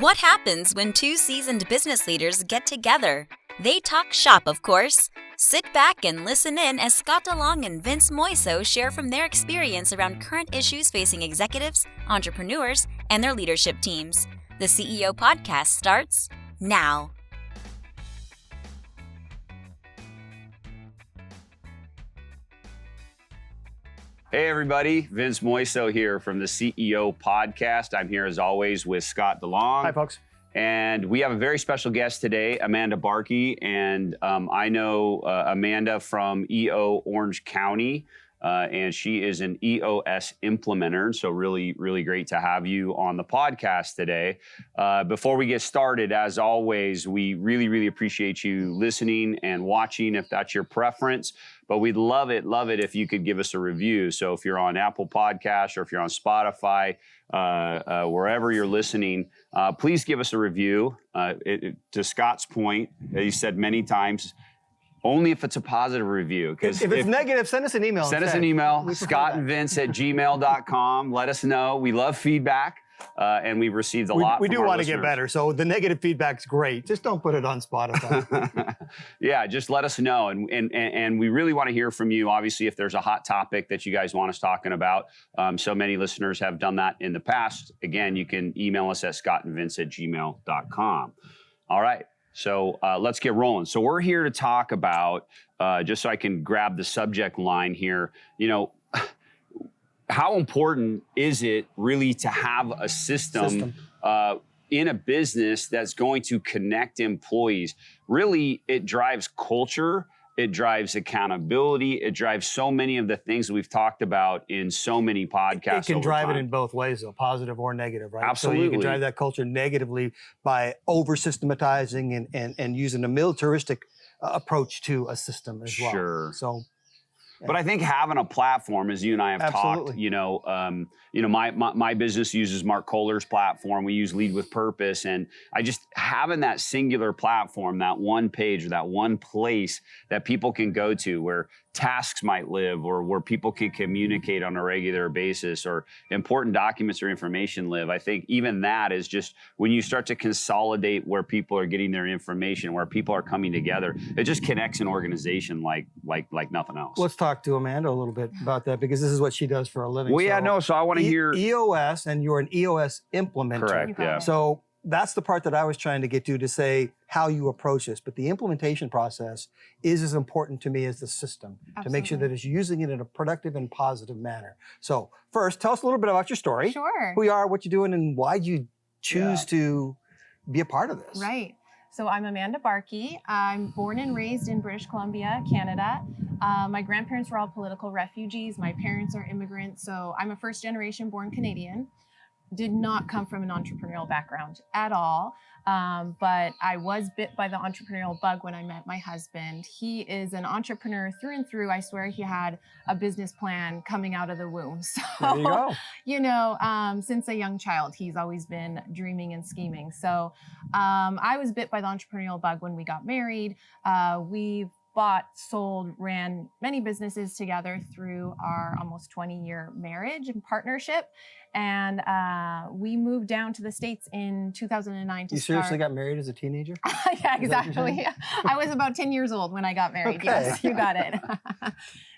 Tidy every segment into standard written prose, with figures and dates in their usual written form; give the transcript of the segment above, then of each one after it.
What happens when two seasoned business leaders get together? They talk shop, of course. Sit back and listen in as Scott DeLong and Vince Moiso share from their experience around current issues facing executives, entrepreneurs, and their leadership teams. The CEO Podcast starts now. Hey everybody, Vince Moiso here from the CEO Podcast. I'm here as always with Scott DeLong. Hi folks. And we have a very special guest today, Amanda Barkey. And I know Amanda from EO Orange County, and she is an EOS implementer. So really, really great to have you on the podcast today. Before we get started, as always, we really, really appreciate you listening and watching if that's your preference. But we'd love it if you could give us a review. So if you're on Apple Podcasts or if you're on Spotify, wherever you're listening, please give us a review. To Scott's point, he said many times, only if it's a positive review. If it's negative, send us an email. Send us an email, scottandvince@gmail.com. Let us know. We love feedback, and we've received a lot. We do want to get listeners. better, so the negative feedback's great. Just don't put it on Spotify. Yeah, just let us know, and we really want to hear from you. Obviously, if there's a hot topic that you guys want us talking about, so many listeners have done that in the past. Again, you can email us at scottandvince@gmail.com. All right. So let's get rolling. So we're here to talk about, just so I can grab the subject line here, how important is it really to have a system. In a business that's going to connect employees? Really, it drives culture. It drives accountability. It drives so many of the things that we've talked about in so many podcasts. It can drive it in both ways, though, positive or negative, right? Absolutely. So you can drive that culture negatively by over-systematizing and using a militaristic approach to a system as well. Sure. So, yeah. But I think having a platform, as you and I have talked, my business uses Mark Kohler's platform. We use Lead with Purpose, and I just having that singular platform, that one page or that one place that people can go to where tasks might live, or where people can communicate on a regular basis, or important documents or information live. I think even that is just when you start to consolidate where people are getting their information, where people are coming together, it just connects an organization like nothing else. Let's talk to Amanda a little bit about that, because this is what she does for a living. Well, so I want to hear EOS, and you're an EOS implementer. Correct. Yeah. So that's the part that I was trying to get to say how you approach this. But the implementation process is as important to me as the system. Absolutely. To make sure that it's using it in a productive and positive manner. So first, tell us a little bit about your story. Sure. Who you are, what you're doing, and why you choose to be a part of this. Right. So I'm Amanda Barkey. I'm born and raised in British Columbia, Canada. My grandparents were all political refugees. My parents are immigrants. So I'm a first generation born Canadian. Did not come from an entrepreneurial background at all. But I was bit by the entrepreneurial bug when I met my husband. He is an entrepreneur through and through. I swear he had a business plan coming out of the womb. So, there you go. Since a young child, he's always been dreaming and scheming. So I was bit by the entrepreneurial bug when we got married. We bought, sold, ran many businesses together through our almost 20-year marriage and partnership. And we moved down to the States in 2009 to You seriously got married as a teenager? Yeah, exactly. I was about 10 years old when I got married. Okay. Yes, you got it.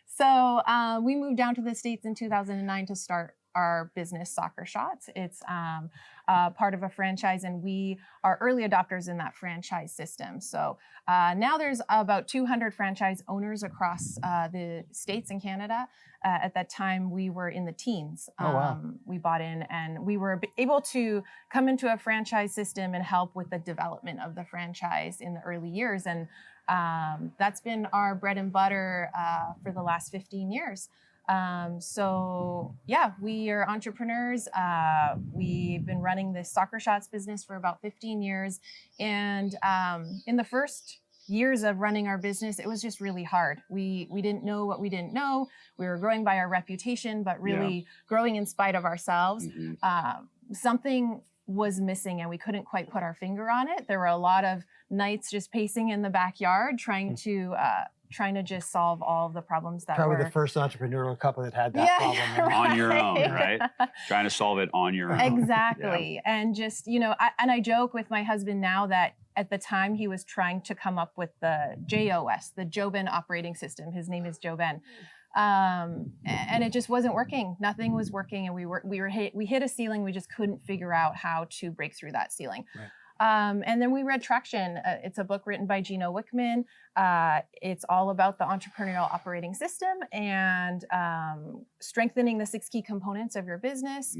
So we moved down to the States in 2009 to start our business, Soccer Shots. It's part of a franchise, and we are early adopters in that franchise system. So now there's about 200 franchise owners across the States and Canada. At that time, we were in the teens. Oh, wow. We bought in, and we were able to come into a franchise system and help with the development of the franchise in the early years. And that's been our bread and butter for the last 15 years. We are entrepreneurs. We've been running this Soccer Shots business for about 15 years. And in the first years of running our business, it was just really hard. We didn't know what we didn't know. We were growing by our reputation, but really growing in spite of ourselves. Mm-hmm. Something was missing and we couldn't quite put our finger on it. There were a lot of nights just pacing in the backyard, trying to trying to just solve all of the problems that Probably were the first entrepreneurial couple that had that problem. On your own, right? Trying to solve it on your own. Exactly. And just, I joke with my husband now that at the time he was trying to come up with the JOS, the Joben operating system. His name is Joben. And it just wasn't working. Nothing was working. And we hit a ceiling. We just couldn't figure out how to break through that ceiling. Right. And then we read Traction. It's a book written by Gino Wickman. It's all about the entrepreneurial operating system and strengthening the 6 key components of your business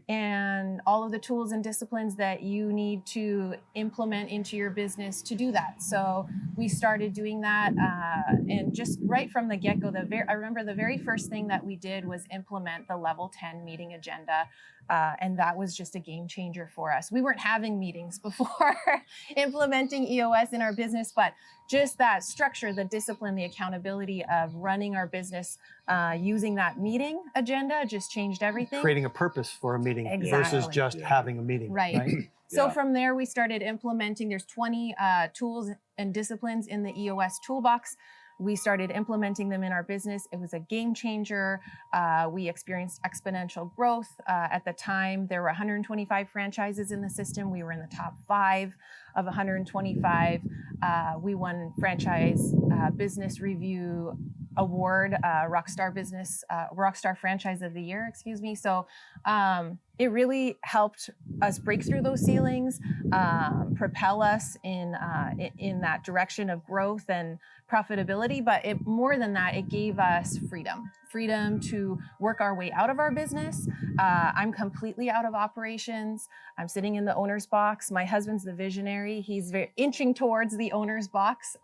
and all of the tools and disciplines that you need to implement into your business to do that. So we started doing that, and just right from the get-go, I remember the very first thing that we did was implement the level 10 meeting agenda. And that was just a game changer for us. We weren't having meetings before implementing EOS in our business, but just that structure, the discipline, the accountability of running our business using that meeting agenda just changed everything. Creating a purpose for a meeting versus just having a meeting. Right. So from there, we started implementing. There's 20 tools and disciplines in the EOS toolbox. We started implementing them in our business. It was a game changer. We experienced exponential growth. At the time, there were 125 franchises in the system. We were in the top 5 of 125. We won Franchise Business Review Award, Rockstar Franchise of the Year, excuse me. So it really helped us break through those ceilings, propel us in that direction of growth and profitability. But more than that, it gave us freedom to work our way out of our business. I'm completely out of operations. I'm sitting in the owner's box. My husband's the visionary. He's inching towards the owner's box.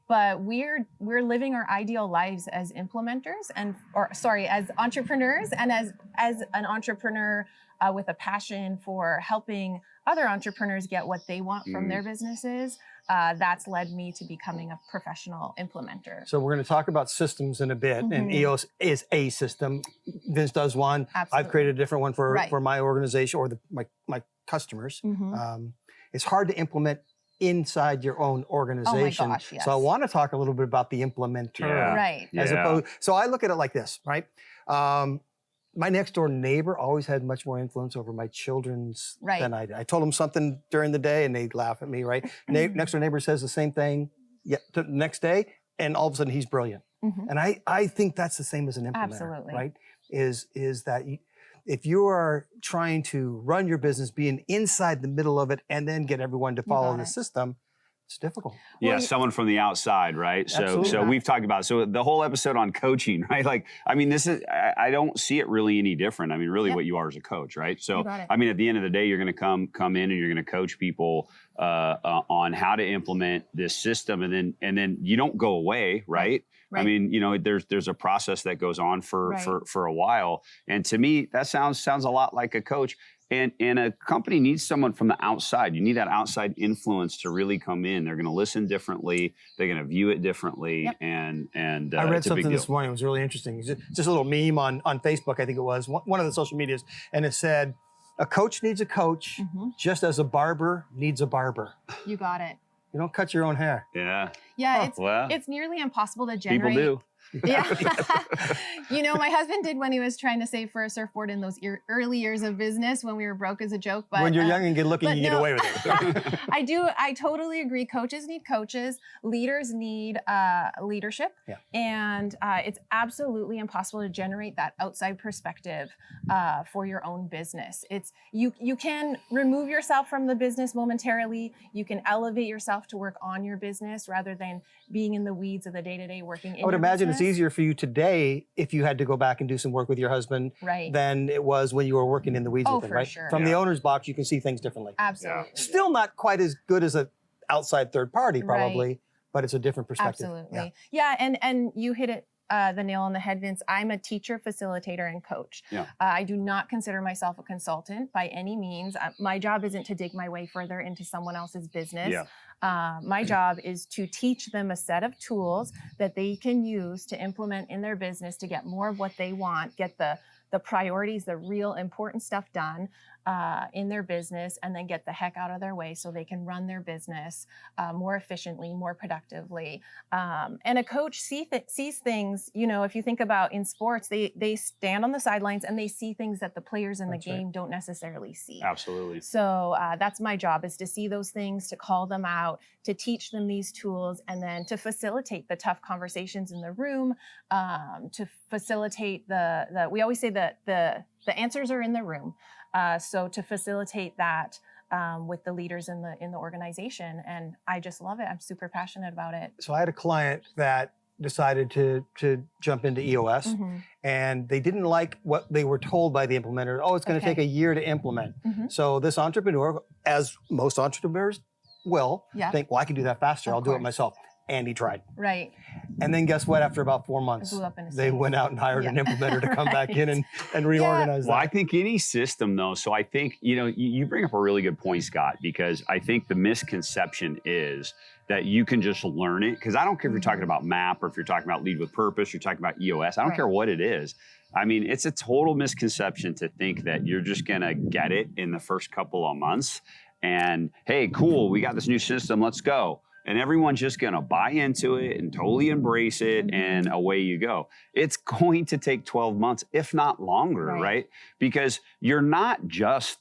But we're living our ideal lives as implementers as entrepreneurs, and as an entrepreneur with a passion for helping other entrepreneurs get what they want from their businesses. That's led me to becoming a professional implementer. So we're going to talk about systems in a bit, and EOS is a system. Vince does one. Absolutely. I've created a different one for my organization or my customers. It's hard to implement inside your own organization. Oh my gosh, yes. So I want to talk a little bit about the implementer. Right. As opposed, so I look at it like this, right? My next door neighbor always had much more influence over my children's than I did. I told them something during the day and they'd laugh at me, right? Next door neighbor says the same thing the next day, and all of a sudden he's brilliant. And I think that's the same as an implementer, right? Is that if you are trying to run your business, being inside the middle of it, and then get everyone to follow the system, it's difficult. Yeah, someone from the outside, right? So we've talked about the whole episode on coaching, right? Like, I mean, I don't see it really any different. I mean, really what you are is a coach, right? So, I mean, at the end of the day, you're going to come in and you're going to coach people on how to implement this system, and then you don't go away, right? I mean, there's a process that goes on for a while, and to me, that sounds a lot like a coach. And a company needs someone from the outside. You need that outside influence to really come in. They're going to listen differently. They're going to view it differently. And I read something this morning. It was really interesting. It's just a little meme on Facebook, I think it was, one of the social medias. And it said, a coach needs a coach just as a barber needs a barber. You got it. You don't cut your own hair. Yeah, it's nearly impossible to generate. People do. Yeah. My husband did when he was trying to save for a surfboard in those early years of business when we were broke as a joke. But when you're young and good looking, you get away with it. I totally agree. Coaches need coaches. Leaders need leadership. Yeah. And it's absolutely impossible to generate that outside perspective for your own business. You can remove yourself from the business momentarily. You can elevate yourself to work on your business rather than being in the weeds of the day-to-day working in I would imagine business. it's easier for you today if you had to go back and do some work with your husband than it was when you were working in the weeds with him, right? Sure. From the owner's box, you can see things differently. Absolutely. Still not quite as good as an outside third party, probably, but it's a different perspective. Absolutely. Yeah, and you hit it the nail on the head, Vince. I'm a teacher, facilitator, and coach. Yeah. I do not consider myself a consultant by any means. My job isn't to dig my way further into someone else's business. Yeah. My job is to teach them a set of tools that they can use to implement in their business to get more of what they want, get the the priorities, the real important stuff done in their business, and then get the heck out of their way so they can run their business more efficiently, more productively. And a coach sees things, you know, if you think about in sports, they stand on the sidelines and they see things that the players in the game don't necessarily see. Absolutely. So that's my job, is to see those things, to call them out, to teach them these tools, and then to facilitate the tough conversations in the room, to facilitate we always say that the answers are in the room. So to facilitate that with the leaders in the organization, and I just love it. I'm super passionate about it. So I had a client that decided to jump into EOS, and they didn't like what they were told by the implementer. Oh, it's going to take a year to implement. So this entrepreneur, as most entrepreneurs will, think, well, I can do that faster. I'll do it myself. And he tried. Right. And then guess what? After about 4 months, they went out and hired an implementer to come back in and reorganize that. Well, I think any system, though, so I think, you know, you bring up a really good point, Scott, because I think the misconception is that you can just learn it. Because I don't care if you're talking about MAP or if you're talking about Lead with Purpose, you're talking about EOS. I don't care what it is. I mean, it's a total misconception to think that you're just going to get it in the first couple of months. And, hey, cool, we got this new system, let's go. And everyone's just going to buy into it and totally embrace it, and away you go. It's going to take 12 months, if not longer, right? Because you're not just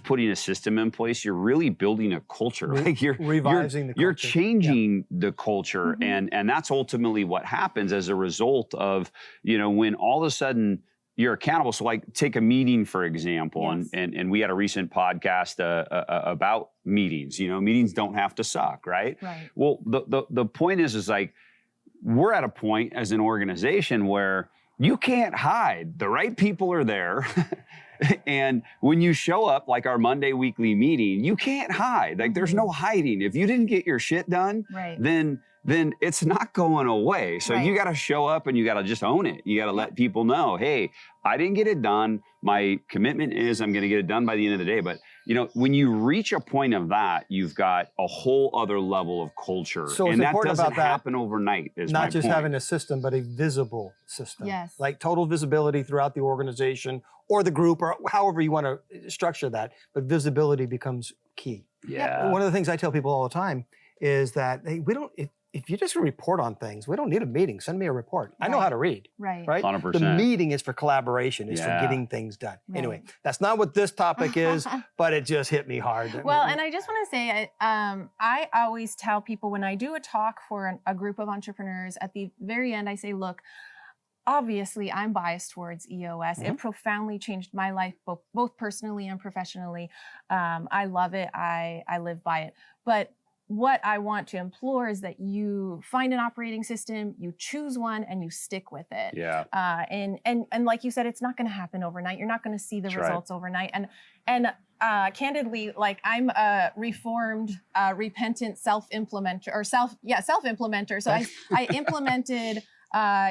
putting a system in place, you're really building a culture. Like you're revising the culture. You're changing the culture, and that's ultimately what happens as a result of, you know, when all of a sudden you're accountable. So like take a meeting, for example, and we had a recent podcast about meetings. You know, meetings don't have to suck, right? Well, the point is like, we're at a point as an organization where you can't hide. The right people are there. And when you show up, like our Monday weekly meeting, you can't hide. Like there's no hiding. If you didn't get your shit done, then it's not going away. So you got to show up and you got to just own it. You got to let people know, hey, I didn't get it done. My commitment is I'm going to get it done by the end of the day. But, you know, when you reach a point of that, you've got a whole other level of culture. So and that doesn't happen overnight, is not my just point. having a system, but a visible system. Like total visibility throughout the organization or the group, or however you want to structure that. But visibility becomes key. One of the things I tell people all the time is that, hey, we don't, if you just report on things, we don't need a meeting. Send me a report. I know how to read. Right? 100%. The meeting is for collaboration, is for getting things done. Anyway, that's not what this topic is, but it just hit me hard. Well, and I just want to say, I always tell people when I do a talk for a group of entrepreneurs, at the very end, I say, look, obviously, I'm biased towards EOS. It profoundly changed my life, both personally and professionally. I love it. I live by it. But what I want to implore is that you find an operating system, you choose one, and you stick with it. And like you said, it's not going to happen overnight. You're not going to see the results overnight. And candidly, like I'm a reformed, repentant self-implementer. So I implemented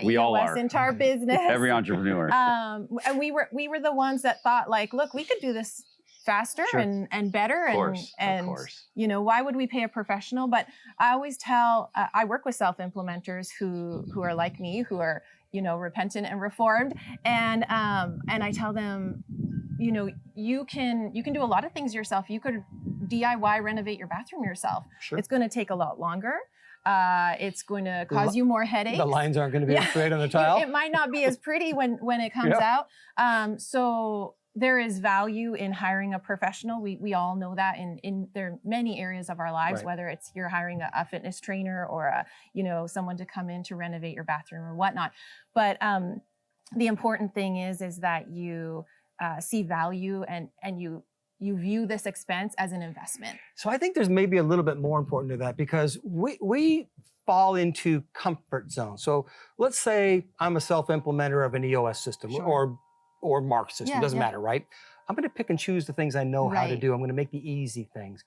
we all are into our business. Every entrepreneur. And we were the ones that thought, like, look, we could do this faster and better. Of course. You know, why would we pay a professional? But I always tell, I work with self-implementers who are like me, who are, you know, repentant and reformed. And I tell them, you know, you can do a lot of things yourself. You could DIY renovate your bathroom yourself. It's going to take a lot longer. It's going to cause you more headaches. The lines aren't going to be straight on the tile. It might not be as pretty when it comes out. So there is value in hiring a professional. We all know that in there are many areas of our lives, whether it's you're hiring a fitness trainer or someone to come in to renovate your bathroom or whatnot. But the important thing is that you see value and you view this expense as an investment. So I think there's maybe a little bit more important to that, because we fall into comfort zones. So let's say I'm a self-implementer of an EOS system or Mark system, doesn't matter, right? I'm going to pick and choose the things I know how to do. I'm going to make the easy things.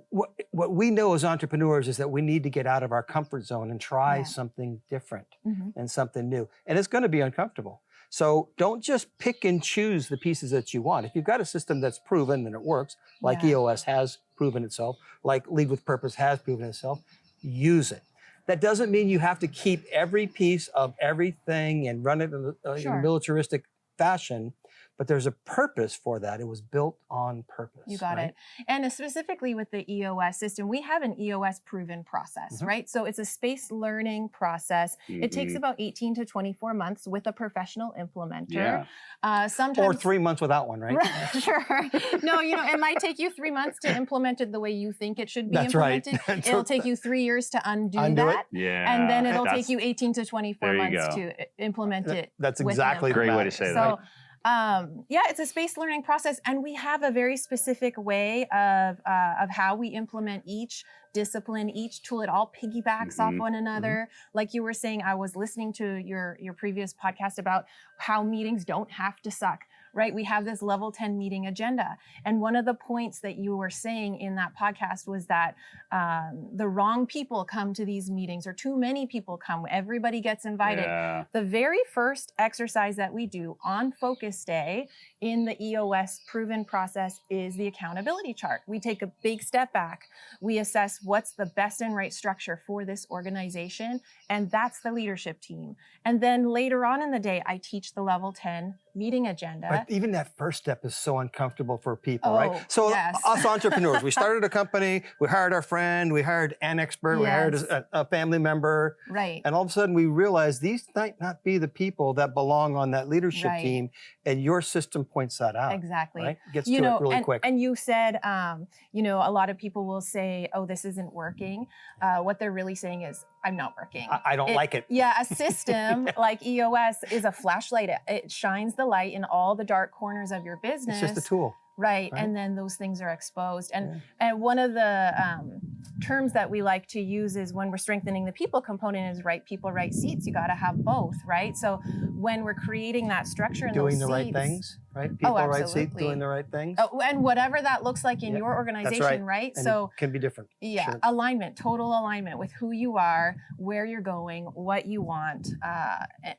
What we know as entrepreneurs is that we need to get out of our comfort zone and try something different and something new. And it's going to be uncomfortable. So don't just pick and choose the pieces that you want. If you've got a system that's proven and it works, like EOS has proven itself, like Lead with Purpose has proven itself, use it. That doesn't mean you have to keep every piece of everything and run it in a militaristic fashion, but there's a purpose for that. It was built on purpose. You got it. And specifically with the EOS system, we have an EOS proven process, right? So it's a space learning process. It takes about 18 to 24 months with a professional implementer. Sometimes, or 3 months without one, right? Sure. No, it might take you 3 months to implement it the way you think it should be That's implemented. right. It'll take you 3 years to undo that. Yeah. And then it'll take you 18 to 24 months go. to implement it. That's exactly a great way to say that. Yeah, it's a space learning process, and we have a very specific way of how we implement each discipline, each tool. It all piggybacks off one another. Like you were saying, I was listening to your previous podcast about how meetings don't have to suck. Right? We have this level 10 meeting agenda. And one of the points that you were saying in that podcast was that the wrong people come to these meetings, or too many people come. Everybody gets invited. Yeah. The very first exercise that we do on focus day in the EOS proven process is the accountability chart. We take a big step back. We assess what's the best and right structure for this organization. And that's the leadership team. And then later on in the day, I teach the level 10 meeting agenda. But even that first step is so uncomfortable for people, right? So yes. us entrepreneurs, we started a company, we hired our friend, we hired an expert, we hired a family member. Right. And all of a sudden we realized these might not be the people that belong on that leadership team. And your system points that out. Exactly. Right? Gets to it really quick. And you said, a lot of people will say, oh, this isn't working. What they're really saying is, I'm not working. I don't like it. Yeah, a system like EOS is a flashlight. It shines the light in all the dark corners of your business. It's just a tool. Right. And then those things are exposed. And one of the terms that we like to use is when we're strengthening the people component is right people, right seats. You got to have both, right? So when we're creating that structure in doing those the seats, right things, right? People, right seats, doing the right things. Oh, and whatever that looks like in your organization, right? And so it can be different. Yeah, alignment, total alignment with who you are, where you're going, what you want,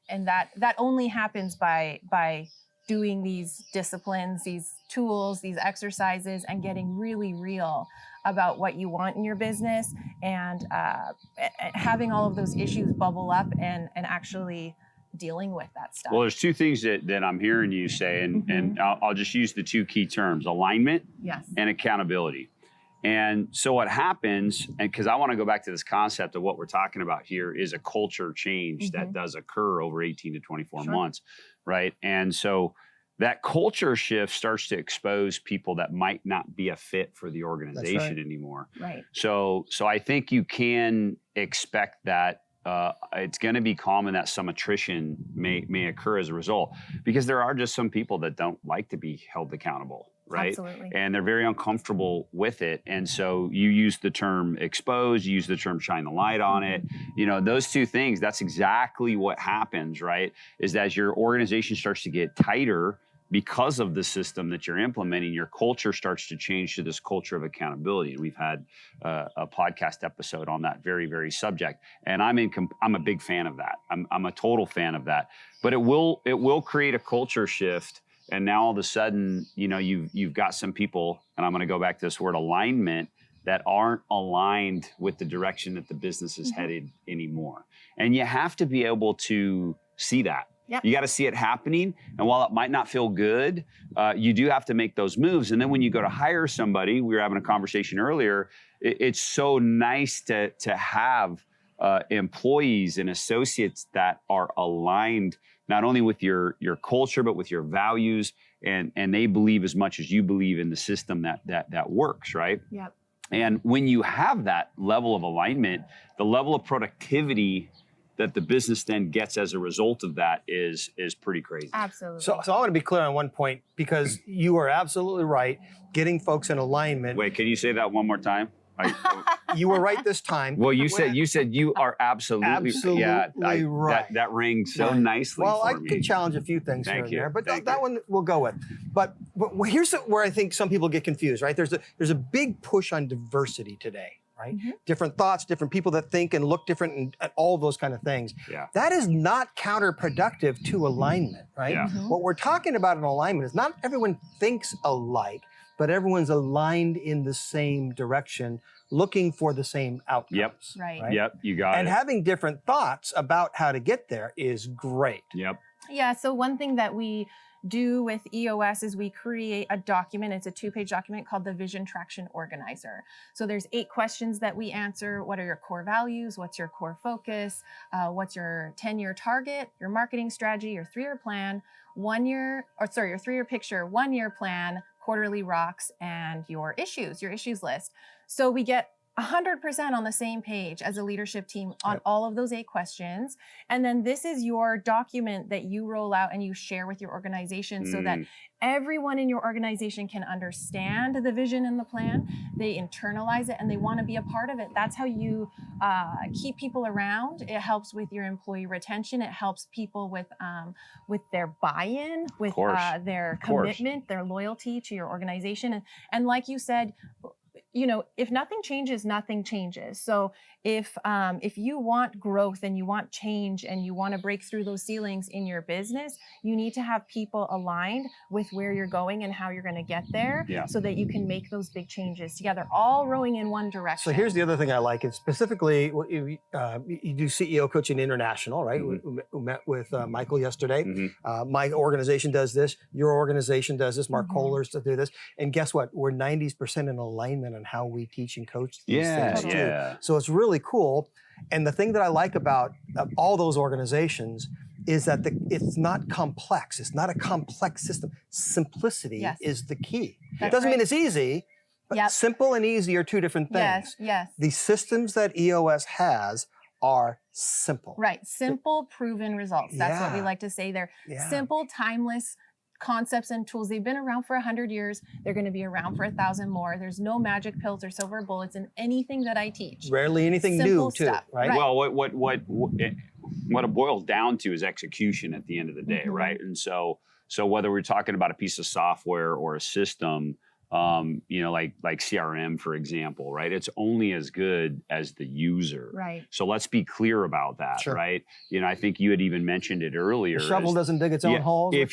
and that only happens by doing these disciplines, these tools, these exercises, and getting really real about what you want in your business, and having all of those issues bubble up and actually dealing with that stuff. Well, there's two things that I'm hearing you say, and I'll just use the two key terms: alignment and accountability. And so what happens, and because I want to go back to this concept of what we're talking about here, is a culture change that does occur over 18 to 24 months, right? And so that culture shift starts to expose people that might not be a fit for the organization anymore. Right. So I think you can expect that it's going to be common that some attrition may occur as a result, because there are just some people that don't like to be held accountable. Right. Absolutely. And they're very uncomfortable with it. And so you use the term expose, you use the term shine the light on it. Those two things, that's exactly what happens, right? Is that as your organization starts to get tighter because of the system that you're implementing, your culture starts to change to this culture of accountability. And we've had a podcast episode on that very, very subject. And I'm a big fan of that. I'm a total fan of that. But it will create a culture shift. And now all of a sudden, you've got some people, and I'm going to go back to this word alignment, that aren't aligned with the direction that the business is headed anymore. And you have to be able to see that. Yep. You got to see it happening. And while it might not feel good, you do have to make those moves. And then when you go to hire somebody, we were having a conversation earlier, it's so nice to have employees and associates that are aligned not only with your culture, but with your values, and they believe as much as you believe in the system that works, right? Yep. And when you have that level of alignment, the level of productivity that the business then gets as a result of that is pretty crazy. Absolutely. So I want to be clear on one point, because you are absolutely right. Getting folks in alignment. Wait, can you say that one more time? You were right this time. Well, you said you are absolutely right. That rang so nicely. Well, for I me. can challenge a few things here and there, but Thank that you. one we'll go with. But here's where I think some people get confused, right? There's a big push on diversity today, right? Different thoughts, different people that think and look different, and all those kind of things. Yeah. That is not counterproductive to alignment, right? Yeah. What we're talking about in alignment is not everyone thinks alike, but everyone's aligned in the same direction, looking for the same outcomes. Yep. Right. Yep. You got it. And having different thoughts about how to get there is great. Yep. Yeah. So one thing that we do with EOS is we create a document. It's a 2-page document called the Vision Traction Organizer. So there's 8 questions that we answer. What are your core values? What's your core focus? What's your 10-year target, your marketing strategy, your 3-year plan, your 3-year picture, 1-year plan, quarterly rocks, and your issues list. So we get 100% on the same page as a leadership team on all of those 8 questions. And then this is your document that you roll out and you share with your organization so that everyone in your organization can understand the vision and the plan. They internalize it and they want to be a part of it. That's how you keep people around. It helps with your employee retention. It helps people with their buy-in, with their commitment, their loyalty to your organization. And like you said, you know, if nothing changes, nothing changes. So if you want growth and you want change and you want to break through those ceilings in your business, you need to have people aligned with where you're going and how you're going to get there so that you can make those big changes together, all rowing in one direction. So here's the other thing I like is specifically, you do CEO Coaching International, right? We met with Michael yesterday. My organization does this. Your organization does this. Mark Kohler's to do this. And guess what? We're 90% in alignment on how we teach and coach these things too. So it's really cool. And the thing that I like about all those organizations is that it's not complex. It's not a complex system. Simplicity is the key. It doesn't mean it's easy, but simple and easy are 2 different things. The systems that EOS has are simple. Right. Simple, proven results. That's what we like to say. They're simple, timeless concepts and tools. They've been around for 100 years. They're going to be around for 1,000 more. There's no magic pills or silver bullets in anything that I teach. Rarely anything new too, right? Well, what it boils down to is execution at the end of the day, right? And so whether we're talking about a piece of software or a system, you know, like CRM, for example, right? It's only as good as the user. Right. So let's be clear about that, right? You know, I think you had even mentioned it earlier. The shovel doesn't dig its own holes. If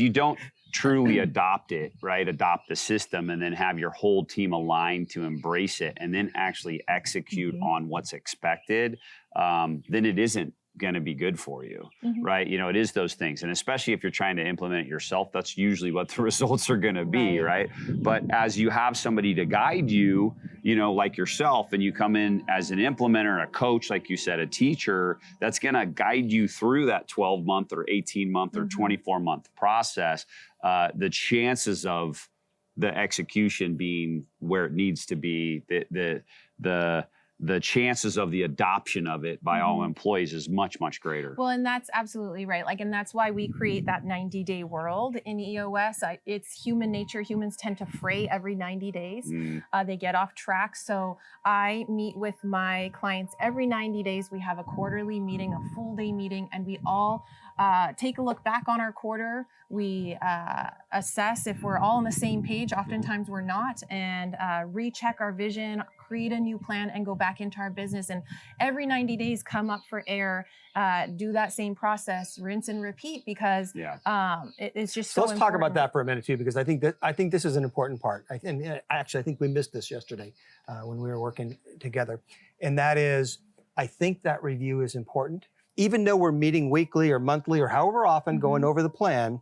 you don't truly adopt it, right? Adopt the system and then have your whole team aligned to embrace it and then actually execute on what's expected, then it isn't going to be good for you, right? You know, it is those things. And especially if you're trying to implement it yourself, that's usually what the results are going to be, right? But as you have somebody to guide you, you know, like yourself, and you come in as an implementer, a coach, like you said, a teacher, that's going to guide you through that 12-month or 18-month or 24-month process, the chances of the execution being where it needs to be, the chances of the adoption of it by all employees is much, much greater. Well, and that's absolutely right. Like, and that's why we create that 90-day world in EOS. It's human nature. Humans tend to fray every 90 days. They get off track. So I meet with my clients every 90 days. We have a quarterly meeting, a full day meeting, and we all take a look back on our quarter. We assess if we're all on the same page. Oftentimes we're not, and recheck our vision, create a new plan, and go back into our business. And every 90 days, come up for air, do that same process, rinse and repeat, because it's just so let's talk about that for a minute too, because I think this is an important part. I think we missed this yesterday when we were working together, and that is, I think that review is important. Even though we're meeting weekly or monthly or however often, going over the plan,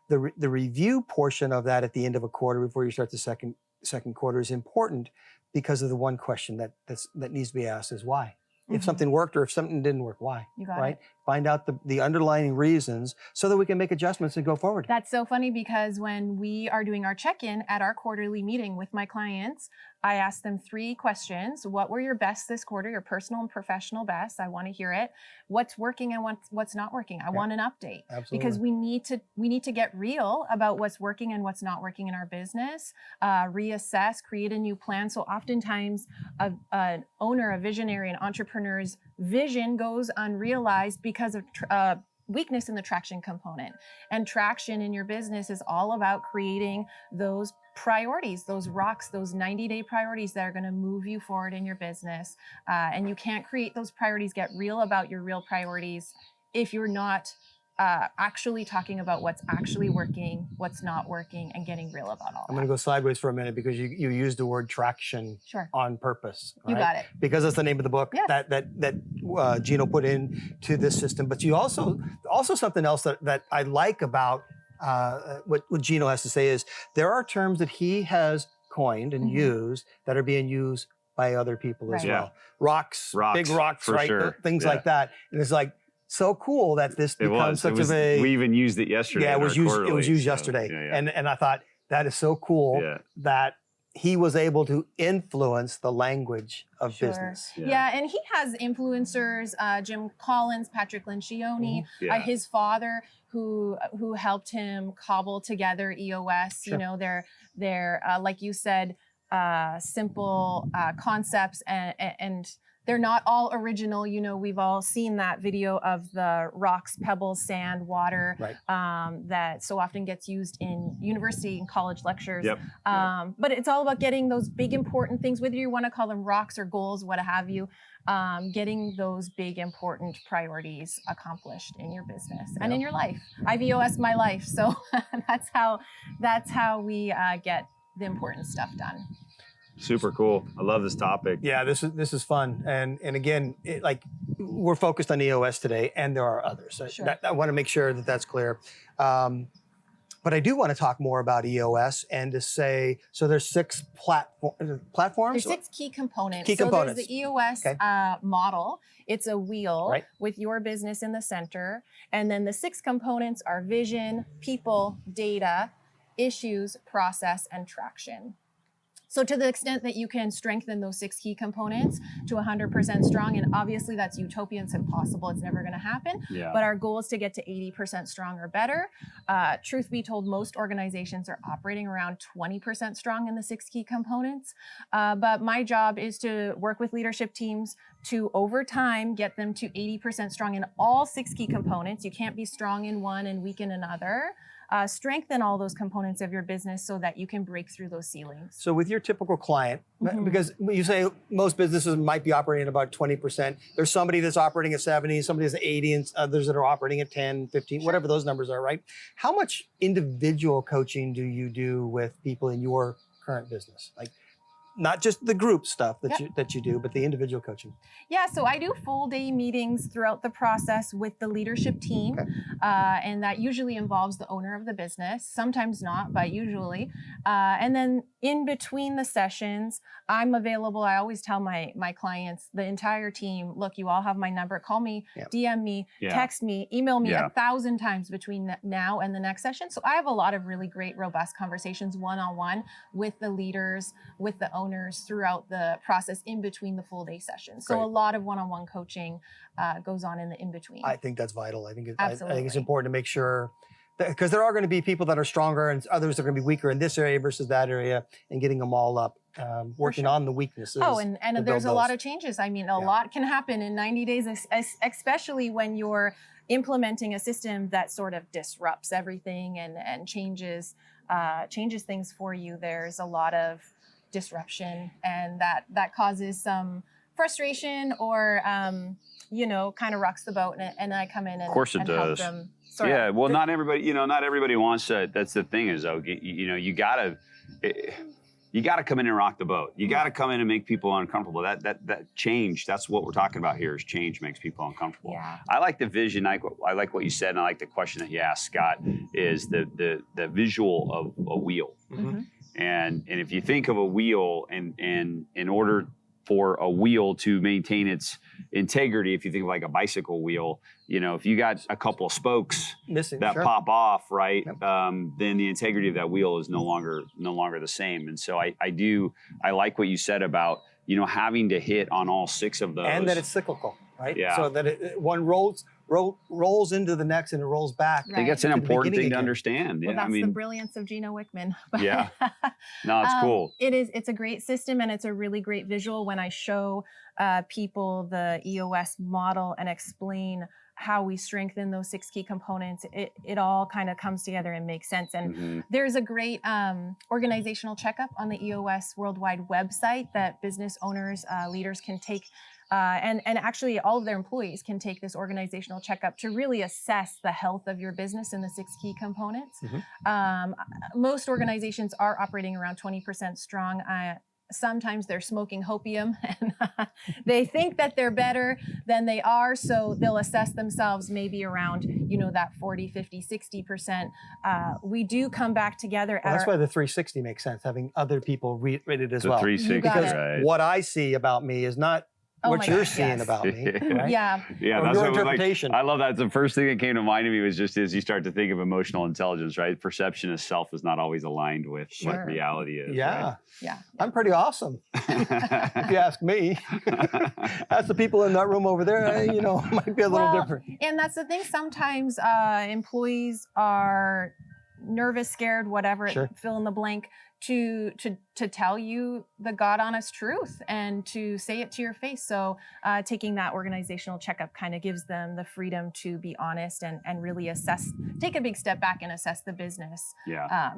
the review portion of that at the end of a quarter before you start the second quarter is important, because of the one question that needs to be asked is why. If something worked or if something didn't work, why? You got right? it. Find out the underlying reasons so that we can make adjustments and go forward. That's so funny, because when we are doing our check-in at our quarterly meeting with my clients, I ask them 3 questions. What were your best this quarter, your personal and professional best? I want to hear it. What's working and what's not working? I want an update. Absolutely. Because we need to get real about what's working and what's not working in our business, reassess, create a new plan. So oftentimes an owner, a visionary, an entrepreneur's vision goes unrealized because of weakness in the traction component. And traction in your business is all about creating those priorities, those rocks, those 90-day priorities that are going to move you forward in your business. And you can't create those priorities, get real about your real priorities, if you're not actually talking about what's actually working, what's not working, and getting real about all I'm that. going to go sideways for a minute because you used the word traction on purpose. You got it. Because that's the name of the book that Gino put into this system. But you also something else that I like about what Gino has to say is there are terms that he has coined and used that are being used by other people as well. Rocks, big rocks, right? Sure. Things like that. And it's like, so cool that this becomes we even used it yesterday. Yeah, it was used yesterday. And I thought that is so cool that he was able to influence the language of business. Yeah, and he has influencers, Jim Collins, Patrick Lencioni, his father who helped him cobble together EOS. You know, they're like you said, simple concepts and they're not all original. You know, we've all seen that video of the rocks, pebbles, sand, water that so often gets used in university and college lectures. But it's all about getting those big important things, whether you want to call them rocks or goals, what have you, getting those big important priorities accomplished in your business and in your life. IVOS my life. So that's how we get the important stuff done. Super cool. I love this topic. Yeah, this is fun. And again, we're focused on EOS today, and there are others. I want to make sure that that's clear. But I do want to talk more about EOS and to say, so there's 6 platforms? There's 6 key components. There's the EOS model. It's a wheel with your business in the center. And then the 6 components are vision, people, data, issues, process, and traction. So to the extent that you can strengthen those 6 key components to 100% strong, and obviously that's utopian, it's impossible, it's never gonna happen, but our goal is to get to 80% strong or better. Truth be told, most organizations are operating around 20% strong in the 6 key components. But my job is to work with leadership teams to, over time, get them to 80% strong in all 6 key components. You can't be strong in one and weak in another. Strengthen all those components of your business so that you can break through those ceilings. So with your typical client, because you say most businesses might be operating at about 20%, there's somebody that's operating at 70, somebody that's at 80, and others that are operating at 10, 15, whatever those numbers are, right? How much individual coaching do you do with people in your current business? Like, not just the group stuff that you do, but the individual coaching. Yeah, so I do full day meetings throughout the process with the leadership team. And that usually involves the owner of the business, sometimes not, but usually. And then in between the sessions, I'm available. I always tell my clients, the entire team, look, you all have my number. Call me, DM me, text me, email me 1,000 times between now and the next session. So I have a lot of really great, robust conversations one-on-one with the leaders, with the owners throughout the process in between the full day sessions. So a lot of one-on-one coaching goes on in the in-between. I think that's vital. I think it's important to make sure, because there are going to be people that are stronger and others are going to be weaker in this area versus that area, and getting them all up, working on the weaknesses. Oh, and there's a lot of changes. I mean, a lot can happen in 90 days, especially when you're implementing a system that sort of disrupts everything and changes things for you. There's a lot of disruption, and that causes some frustration or kind of rocks the boat, and I come in and, of course it does. Help them well, not everybody wants that. That's the thing is, though, you gotta come in and rock the boat. You gotta come in and make people uncomfortable. That change, that's what we're talking about here, is change makes people uncomfortable. I like the vision. I like what you said, and I like the question that you asked, Scott, is the visual of a wheel. And if you think of a wheel, and in order for a wheel to maintain its integrity, if you think of like a bicycle wheel, if you got a couple of spokes that pop off, right, then the integrity of that wheel is no longer the same. And so I like what you said about having to hit on all 6 of those, and that it's cyclical, right? So that one rolls into the next and it rolls back. I think that's an important thing to understand. Well, that's the brilliance of Gino Wickman. No, it's cool. It's a great system, and it's a really great visual when I show people the EOS model and explain how we strengthen those 6 key components. It all kind of comes together and makes sense. And there's a great organizational checkup on the EOS Worldwide website that business owners, leaders can take And actually all of their employees can take this organizational checkup to really assess the health of your business and the 6 key components. Most organizations are operating around 20% strong. Sometimes they're smoking hopium and they think that they're better than they are. So they'll assess themselves maybe around, that 40, 50, 60%. We do come back together. That's why the 360 makes sense, having other people read it as well. 360, because right. what I see about me is not what you're seeing about me, right? Yeah. Yeah, that's your interpretation. I love that. The first thing that came to mind to me was just as you start to think of emotional intelligence, right? Perception of self is not always aligned with what reality is. Yeah. Right? Yeah. I'm pretty awesome, if you ask me. That's the people in that room over there, might be a little different. And that's the thing. Sometimes employees are nervous, scared, whatever, fill in the blank, to tell you the God honest truth and to say it to your face. So taking that organizational checkup kind of gives them the freedom to be honest and really take a big step back and assess the business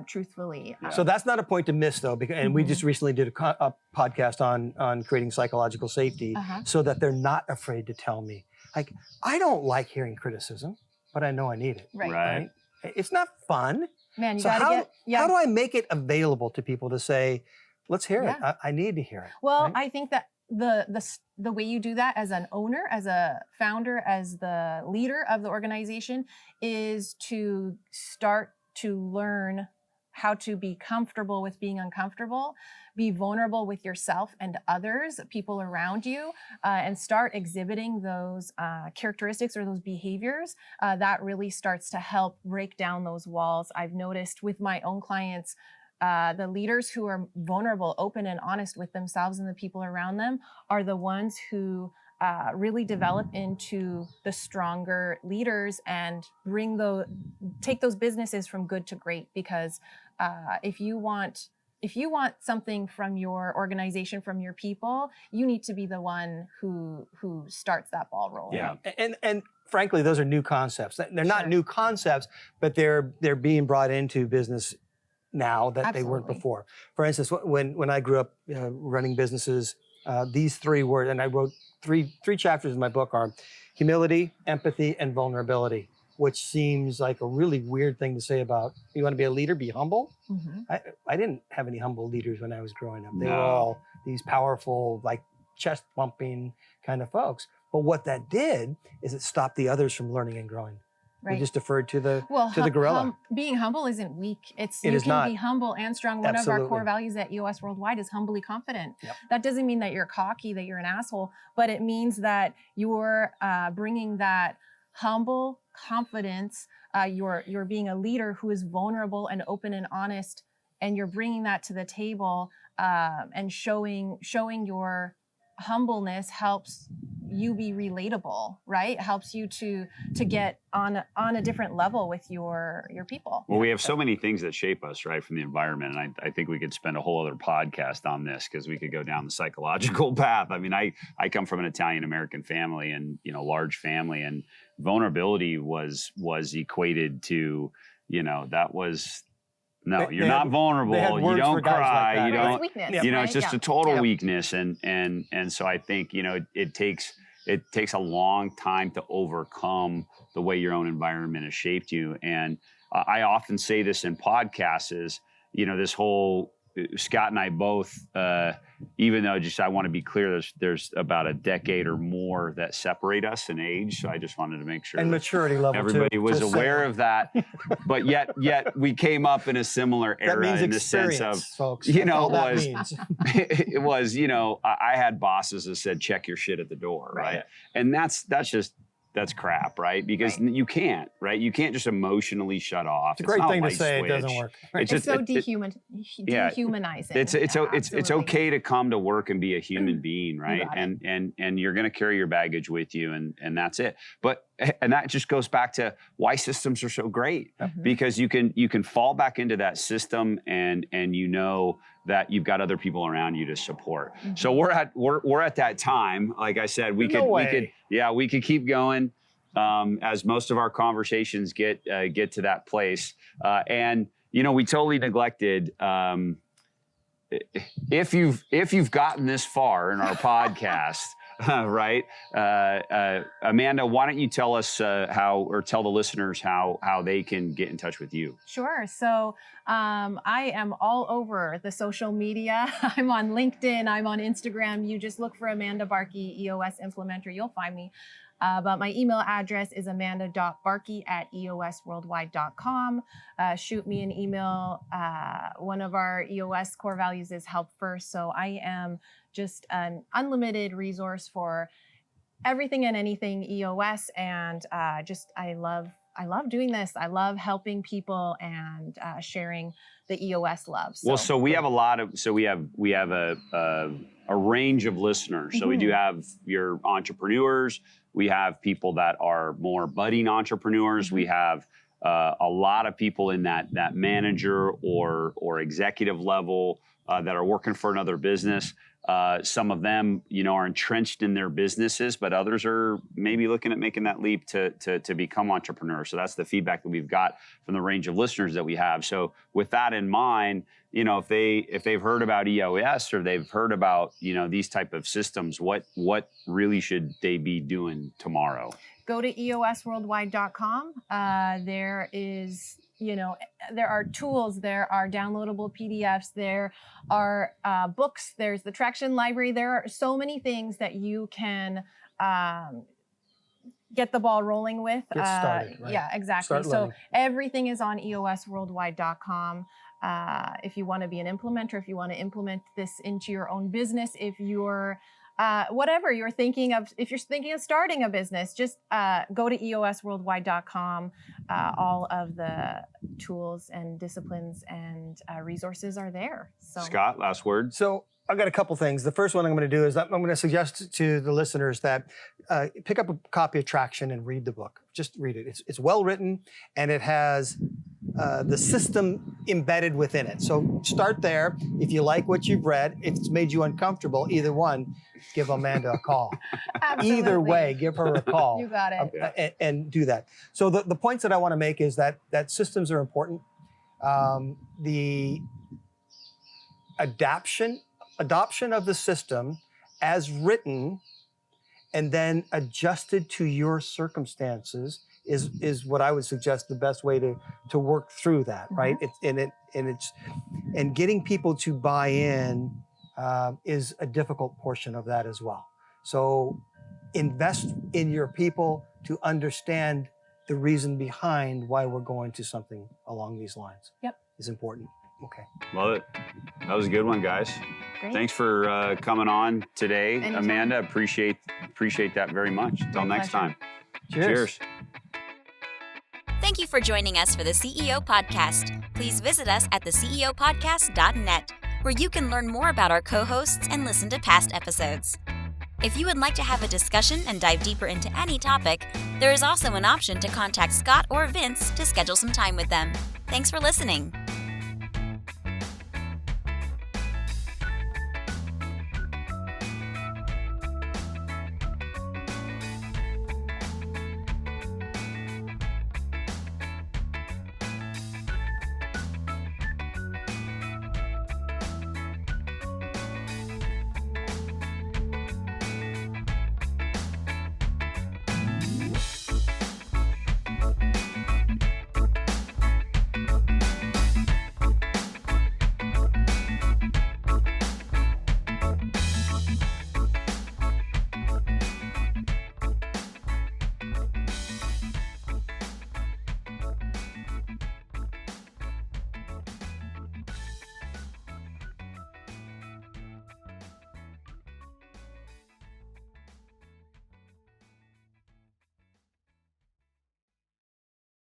truthfully. Yeah. So that's not a point to miss though, because, and we just recently did a podcast on creating psychological safety so that they're not afraid to tell me. Like, I don't like hearing criticism, but I know I need it. Right. It's not fun. Man, you so gotta how do I make it available to people to say, let's hear it. I need to hear it. Well, I think that the way you do that as an owner, as a founder, as the leader of the organization is to start to learn how to be comfortable with being uncomfortable, be vulnerable with yourself and others, people around you, and start exhibiting those characteristics or those behaviors. That really starts to help break down those walls. I've noticed with my own clients, the leaders who are vulnerable, open, and honest with themselves and the people around them are the ones who really develop into the stronger leaders and take those businesses from good to great. Because if you want something from your organization, from your people, you need to be the one who starts that ball rolling. Yeah, and frankly, those are new concepts. They're not new concepts, but they're being brought into business now that they weren't before. For instance, when I grew up running businesses, these 3 words, and I wrote three chapters in my book, are humility, empathy, and vulnerability, which seems like a really weird thing to say about, you want to be a leader, be humble. I didn't have any humble leaders when I was growing up. They were all these powerful, like chest bumping kind of folks. But what that did is it stopped the others from learning and growing. We just deferred to the gorilla. Being humble isn't weak. You can not be humble and strong. One of our core values at EOS Worldwide is humbly confident. That doesn't mean that you're cocky, that you're an asshole, but it means that you're bringing that humble confidence. You're being a leader who is vulnerable and open and honest, and you're bringing that to the table, and showing your humbleness helps you be relatable, right? Helps you to get on a different level with your people. Well, we have so many things that shape us, right, from the environment. And I think we could spend a whole other podcast on this because we could go down the psychological path. I mean, I come from an Italian-American family and, large family, and vulnerability was equated to, that was, no, you're not vulnerable. You don't cry. Like you don't. Weakness, it's just a total weakness, and so I think it takes a long time to overcome the way your own environment has shaped you. And I often say this in podcasts is this whole Scott and I both, even though I want to be clear, there's about a decade or more that separate us in age. So I just wanted to make sure and maturity level everybody was aware of that. But yet we came up in a similar era in the sense of, folks. it was, I had bosses that said, check your shit at the door, right? And that's crap, right? Because you can't, right? You can't just emotionally shut off. It's a great thing to say. It doesn't work. It's so dehumanizing. It's okay to come to work and be a human being, right? And you're going to carry your baggage with you, and that's it. And that just goes back to why systems are so great, because you can fall back into that system and that you've got other people around you to support. So we're at that time. Like I said, we could keep going as most of our conversations get to that place. And we totally neglected. If you've gotten this far in our podcast, right? Amanda, why don't you tell us tell the listeners how they can get in touch with you? Sure. So I am all over the social media. I'm on LinkedIn. I'm on Instagram. You just look for Amanda Barkey, EOS Implementer. You'll find me. But my email address is amanda.barkey@eosworldwide.com. Shoot me an email. One of our EOS core values is help first. So I am just an unlimited resource for everything and anything EOS. And I love doing this. I love helping people and sharing the EOS love. So. Well, so we have we have a range of listeners. So we do have your entrepreneurs. We have people that are more budding entrepreneurs. We have a lot of people in that manager or executive level that are working for another business. Some of them, are entrenched in their businesses, but others are maybe looking at making that leap to become entrepreneurs. So that's the feedback that we've got from the range of listeners that we have. So with that in mind, if they've heard about EOS or they've heard about, these type of systems, what really should they be doing tomorrow? Go to eosworldwide.com. There is, there are tools, there are downloadable PDFs, there are books, there's the Traction Library. There are so many things that you can get the ball rolling with. Get started, right? Yeah, exactly. So everything is on eosworldwide.com. If you want to be an implementer, if you want to implement this into your own business, if you're whatever you're thinking of, if you're thinking of starting a business, just go to eosworldwide.com. All of the tools and disciplines and resources are there. So, Scott, last word. So I've got a couple things. The first one I'm going to do is I'm going to suggest to the listeners that pick up a copy of Traction and read the book. Just read it. It's well written, and it has the system embedded within it. So start there. If you like what you've read, if it's made you uncomfortable, either one, give Amanda a call. Either way, give her a call. You got it. And do that. So the points that I want to make is that systems are important. The adoption of the system as written and then adjusted to your circumstances is what I would suggest the best way to work through that, right? And getting people to buy in is a difficult portion of that as well. So invest in your people to understand the reason behind why we're going to something along these lines. Yep. Is important. Okay. Love it. That was a good one, guys. Great. Thanks for coming on today. Anytime. Amanda, appreciate that very much. Until next time. Cheers. Thank you for joining us for the CEO Podcast. Please visit us at theceopodcast.net, where you can learn more about our co-hosts and listen to past episodes. If you would like to have a discussion and dive deeper into any topic, there is also an option to contact Scott or Vince to schedule some time with them. Thanks for listening.